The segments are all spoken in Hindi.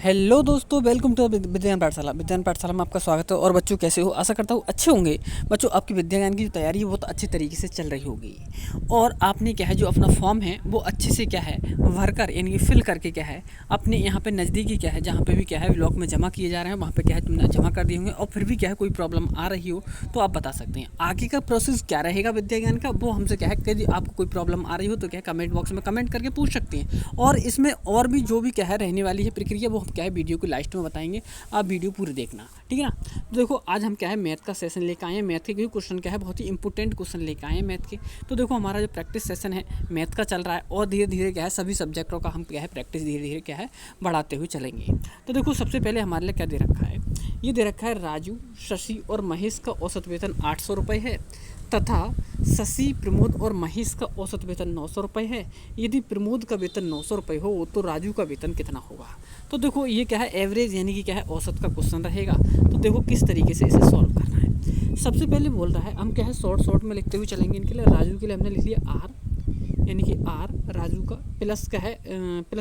हेलो दोस्तों, वेलकम टू विज्ञान पाठशाला। विज्ञान पाठशाला में आपका स्वागत है। और बच्चों कैसे हो? आशा करता हूँ अच्छे होंगे। बच्चों, आपकी विद्या ज्ञान की जो तैयारी है बहुत अच्छी तरीके से चल रही होगी। और आपने क्या है, जो अपना फॉर्म है वो अच्छे से क्या है भर कर, यानी कि फिल करके क्या है अपने यहाँ पे नज़दीकी क्या है, जहाँ पे भी क्या है ब्लॉक में जमा किए जा रहे हैं, वहाँ पे क्या है तुमने जमा कर दिए होंगे। और फिर भी क्या है कोई प्रॉब्लम आ रही हो तो आप बता सकते हैं। आगे का प्रोसेस क्या रहेगा विद्या ज्ञान का, वो हमसे क्या है कि आपको कोई प्रॉब्लम आ रही हो तो क्या है कमेंट बॉक्स में कमेंट करके पूछ सकते हैं। और इसमें और भी जो भी क्या है रहने वाली है प्रक्रिया, वो हम क्या है वीडियो को लास्ट में बताएंगे। आप वीडियो पूरी देखना, ठीक है ना। तो देखो, आज हम क्या है मैथ का सेशन लेकर आए हैं। मैथ के क्योंकि क्वेश्चन क्या है बहुत ही इंपॉर्टेंट क्वेश्चन लेकर आए हैं मैथ के। तो देखो, हमारा जो प्रैक्टिस सेशन है मैथ का चल रहा है, और धीरे धीरे क्या है सभी सब्जेक्टों का हम क्या है प्रैक्टिस धीरे धीरे क्या है बढ़ाते हुए चलेंगे। तो देखो, सबसे पहले हमारे लिए क्या दे रखा है, ये दे रखा है राजू, शशि और महेश का औसत वेतन 800 रुपये है, तथा शशि, प्रमोद और महेश का औसत वेतन 900 रुपये है। यदि प्रमोद का वेतन 900 रुपये हो तो राजू का वेतन कितना होगा। तो देखो, ये क्या है एवरेज यानी कि क्या है औसत का क्वेश्चन रहेगा। तो देखो किस तरीके से इसे सॉल्व करना है। सबसे पहले बोल रहा है, हम क्या है शॉर्ट में लिखते हुए चलेंगे। इनके लिए राजू के लिए हमने लिख लिया आर, यानी कि आर राजू का, प्लस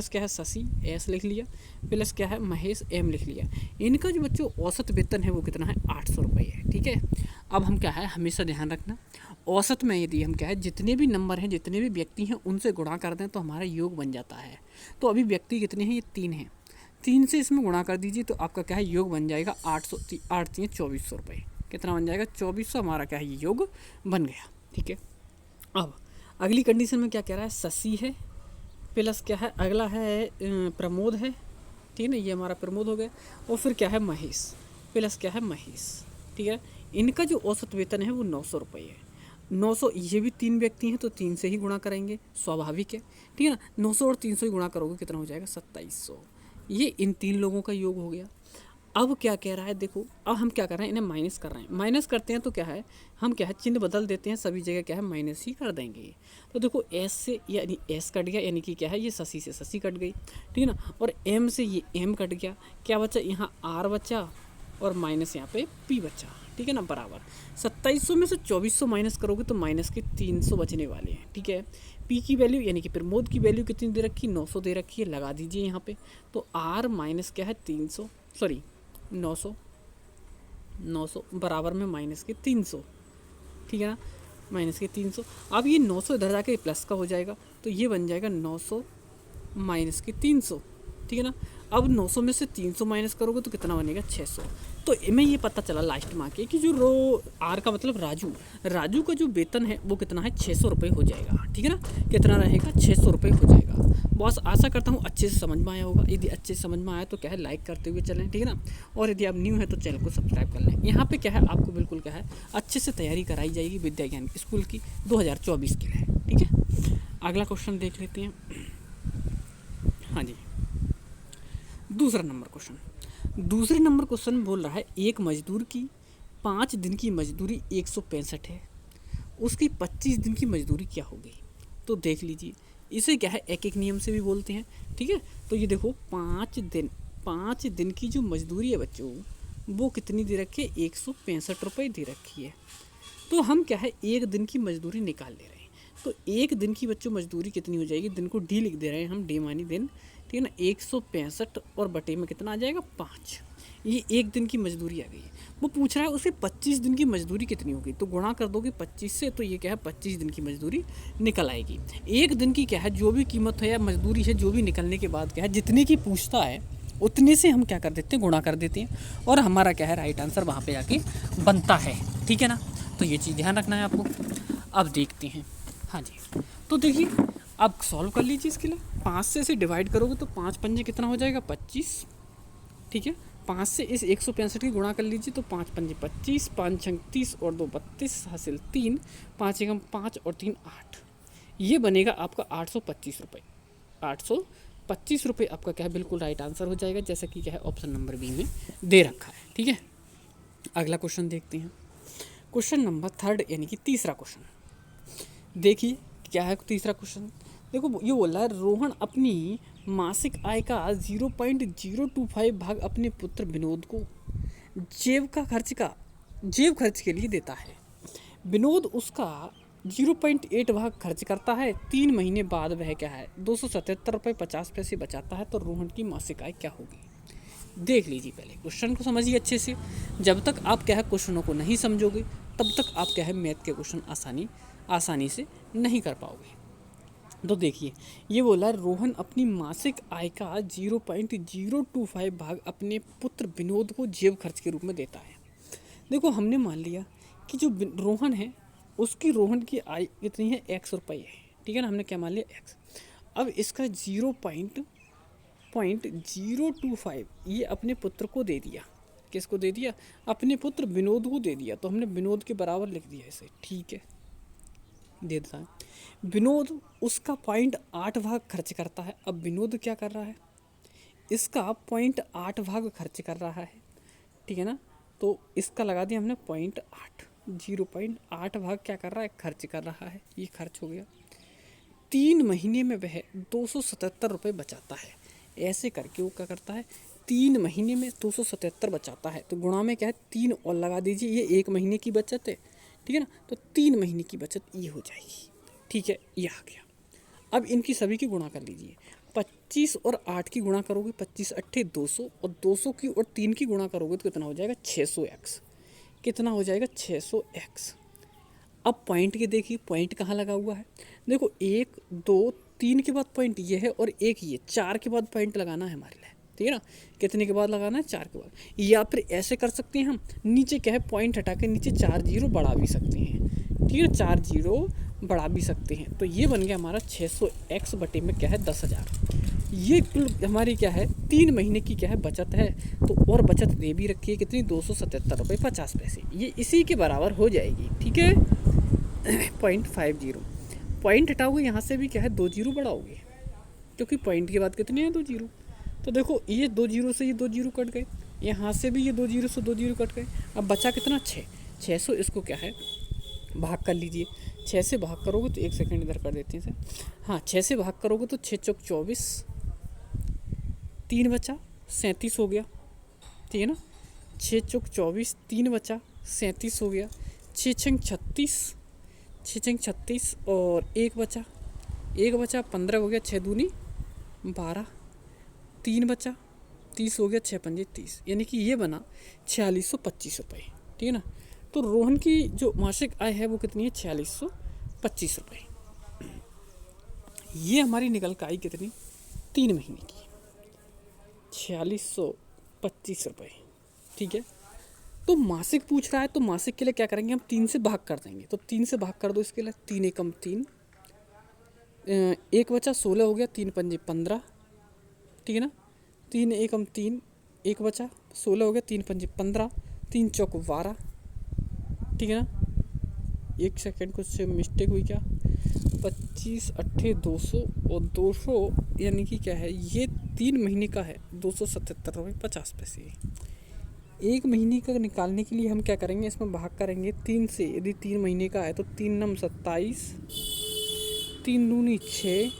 क्या है शशि एस लिख लिया, प्लस क्या है महेश एम लिख लिया। इनका जो बच्चों औसत वेतन है वो कितना है 800 रुपये है, ठीक है। अब हम क्या है हमेशा ध्यान रखना, औसत में यदि हम क्या है जितने भी नंबर हैं, जितने भी व्यक्ति हैं, उनसे गुणा कर दें तो हमारा योग बन जाता है। तो अभी व्यक्ति कितने हैं, ये 3 हैं। 3 से इसमें गुणा कर दीजिए तो आपका क्या है योग बन जाएगा 800, 8 3 2400 रुपये। कितना बन जाएगा 2400, हमारा क्या है ये योग बन गया, ठीक है। अब अगली कंडीशन में क्या कह रहा है, शशि है, प्लस क्या है अगला है प्रमोद है, ठीक है ना, ये हमारा प्रमोद हो गया। और फिर क्या है महेश, प्लस क्या है महेश, ठीक है। इनका जो औसत वेतन है वो 900 रुपये है। 900, ये भी 3 व्यक्ति हैं तो 3 से ही गुणा करेंगे, स्वाभाविक है, ठीक है ना। 900 और 300 ही गुणा करोगे कितना हो जाएगा 2700। ये इन 3 लोगों का योग हो गया। अब क्या कह रहा है, देखो अब हम क्या कर रहे हैं, इन्हें माइनस कर रहे हैं। माइनस करते हैं तो क्या है हम क्या है चिन्ह बदल देते हैं, सभी जगह क्या है माइनस ही कर देंगे। तो देखो एस से यानी एस कट गया, यानी कि क्या है ये शशि से शशि कट गई, ठीक है ना। और एम से ये एम कट गया, क्या बचा यहाँ आर बचा, और माइनस यहाँ पे पी बचा, ठीक है ना, बराबर 2700 में से 2400 माइनस करोगे तो माइनस के 300 बचने वाले हैं, ठीक है। पी की वैल्यू यानी कि प्रमोद की वैल्यू कितनी दे रखी, 900 दे रखी है, लगा दीजिए यहाँ पे। तो आर माइनस क्या है 300, सॉरी 900, 900 बराबर में माइनस के 300, ठीक है ना, माइनस के 300। अब ये 900 इधर जाके प्लस का हो जाएगा तो ये बन जाएगा 900 माइनस के 300, ठीक है ना। अब 900 में से 300 माइनस करोगे तो कितना बनेगा 600। तो इनमें ये पता चला लास्ट में आके कि जो रो आर का मतलब राजू का जो वेतन है वो कितना है 600 रुपये हो जाएगा, ठीक है ना। कितना रहेगा 600 रुपये हो जाएगा। बस आशा करता हूँ अच्छे से समझ में आया होगा। यदि अच्छे से समझ में आया तो क्या है लाइक करते हुए चलें, ठीक है ना। और यदि आप न्यू है तो चैनल को सब्सक्राइब कर लें। यहाँ पे क्या है आपको बिल्कुल क्या है अच्छे से तैयारी कराई जाएगी विद्या ज्ञान स्कूल की 2024 के लिए, ठीक है। अगला क्वेश्चन देख लेते हैं। हाँ जी, दूसरे नंबर क्वेश्चन बोल रहा है, एक मजदूर की 5 दिन की मजदूरी 165 है, उसकी 25 दिन की मजदूरी क्या होगी। तो देख लीजिए, इसे क्या है एक एक नियम से भी बोलते हैं, ठीक है। तो ये देखो 5 दिन की जो मजदूरी है बच्चों वो कितनी दे रखी है 165 रुपये दे रखी है। तो हम क्या है एक दिन की मजदूरी निकाल ले रहे हैं। तो एक दिन की बच्चों मजदूरी कितनी हो जाएगी, दिन को डी लिख दे रहे हैं हम, डी मानी दिन, ठीक है ना। 165 और बटे में कितना आ जाएगा 5, ये एक दिन की मजदूरी आ गई है। वो पूछ रहा है उसे 25 दिन की मजदूरी कितनी होगी। तो गुणा कर दोगे 25 से तो ये क्या है 25 दिन की मजदूरी निकल आएगी। एक दिन की क्या है जो भी कीमत है या मजदूरी है जो भी निकलने के बाद क्या है जितने की पूछता है उतने से हम क्या कर देते हैं गुणा कर देते हैं, और हमारा क्या है राइट आंसर वहाँ पे आके बनता है, ठीक है ना। तो ये चीज़ ध्यान रखना है आपको। अब देखते हैं, हाँ जी, तो देखिए अब सॉल्व कर लीजिए इसके लिए। 5 से इसे डिवाइड करोगे तो 5 पंजे कितना हो जाएगा 25, ठीक है। 5 से इस 165 की गुणा कर लीजिए तो 5 पंजे 25, 5 छंग 30 और 2 32 हासिल 3, 5 एकम 5 और 3 8, ये बनेगा आपका 825 रुपये। 825 रुपये आपका क्या है बिल्कुल राइट आंसर हो जाएगा, जैसा कि क्या है ऑप्शन नंबर बी में दे रखा है, ठीक है। अगला क्वेश्चन देखते हैं, क्वेश्चन नंबर 3 यानी कि तीसरा क्वेश्चन। देखिए क्या है तीसरा क्वेश्चन, देखो ये बोल रहा है रोहन अपनी मासिक आय का 0.025 भाग अपने पुत्र विनोद को जेब खर्च के लिए देता है। विनोद उसका 0.8 भाग खर्च करता है। 3 महीने बाद वह क्या है 277 रुपये 50 पैसे बचाता है। तो रोहन की मासिक आय क्या होगी। देख लीजिए, पहले क्वेश्चन को समझिए अच्छे से। जब तक आप क्या है क्वेश्चनों को नहीं समझोगे तब तक आप क्या है मैथ के क्वेश्चन आसानी से नहीं कर पाओगे। तो देखिए, ये बोला रोहन अपनी मासिक आय का 0.025 भाग अपने पुत्र विनोद को जेब खर्च के रूप में देता है। देखो, हमने मान लिया कि जो रोहन है उसकी रोहन की आय कितनी है, ₹X है, ठीक है ना। हमने क्या मान लिया, X। अब इसका 0.025 ये अपने पुत्र को दे दिया। किसको दे दिया, अपने पुत्र विनोद को दे दिया। तो हमने विनोद के बराबर लिख दिया इसे, ठीक है, दे देता है। विनोद उसका 0.8 भाग खर्च करता है। अब विनोद क्या कर रहा है, इसका 0.8 भाग खर्च कर रहा है, ठीक है ना। तो इसका लगा दिया हमने 0.8, 0.8 भाग क्या कर रहा है, खर्च कर रहा है। ये खर्च हो गया। 3 महीने में वह 277 रुपये बचाता है। ऐसे करके वो क्या करता है, 3 महीने में 277 बचाता है। तो गुणा में क्या है, 3 और लगा दीजिए, ये 1 महीने की बचत है, ठीक है ना। तो 3 महीने की बचत ये हो जाएगी, ठीक है, ये आ गया। अब इनकी सभी की गुणा कर लीजिए। 25 और 8 की गुणा करोगे, 25 अट्ठे 200, और 200 की और 3 की गुणा करोगे तो कितना हो जाएगा, 600x। कितना हो जाएगा, 600x। अब पॉइंट के देखिए, पॉइंट कहाँ लगा हुआ है। देखो, 1 2 3 के बाद पॉइंट ये है और एक ये 4 के बाद पॉइंट लगाना है हमारे लिए, ठीक है ना। कितने के बाद लगाना है, 4 के बाद। या फिर ऐसे कर सकते हैं हम, नीचे क्या है पॉइंट हटा के नीचे 4 जीरो बढ़ा भी सकते हैं, ठीक है, 4 जीरो बढ़ा भी सकते हैं। तो ये बन गया हमारा 600x बटे में क्या है, 10,000। ये कुल हमारी क्या है, 3 महीने की क्या है बचत है। तो और बचत दे भी रखी है कितनी, 277 रुपये 50 पैसे। ये इसी के बराबर हो जाएगी, ठीक है। 0.50 पॉइंट हटाओगे यहाँ से भी क्या है, 2 जीरो बढ़ाओगे, क्योंकि पॉइंट के बाद कितने हैं, 2 जीरो। तो देखो, ये 2 जीरो से ये 2 जीरो कट गए, यहाँ से भी ये 2 जीरो से 2 जीरो कट गए। अब बचा कितना, 600। इसको क्या है भाग कर लीजिए। 6 से भाग करोगे तो 1 सेकंड इधर कर देते हैं सर। हाँ, 6 से भाग करोगे तो 6 चौक 24, 3 बचा 37 हो गया, ठीक है ना। 6 चौक 24, 3 बचा 37 हो गया। 6 छंग 36, 6 छंग 36 और 1 बचा, 15 हो गया। 6 दूनी 12, 3 बचा 30 हो गया। 6 पंजे 30, यानी कि ये बना 4625 रुपये, ठीक है ना। तो रोहन की जो मासिक आय है वो कितनी है, 4625 रुपये। ये हमारी निकल कर आई कितनी, 3 महीने की, 4625 रुपये, ठीक है। तो मासिक पूछ रहा है, तो मासिक के लिए क्या करेंगे हम, 3 से भाग कर देंगे। तो 3 से भाग कर दो इसके लिए, 3 एकम 3, 1 बचा 16 हो गया, 3 पंजे 15, ठीक है ना। 3 एकम 3, 1 बचा 16 हो गया, 3 पंजे 15, 3 चौक 12, ठीक है ना। 1 सेकंड कुछ मिस्टेक हुई क्या, 25 अट्ठे 200 और 200 यानी कि क्या है, ये 3 महीने का है, 277 रुपये 50 पैसे। 1 महीने का निकालने के लिए हम क्या करेंगे, इसमें भाग करेंगे 3 से। यदि 3 महीने का है तो 3 नम 27, 3 दूनी 6,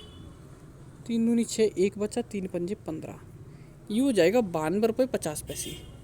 3 दूनी 6, 1 बचा, 3 पंजे 15, ये हो जाएगा 92 रुपये 50 पैसे।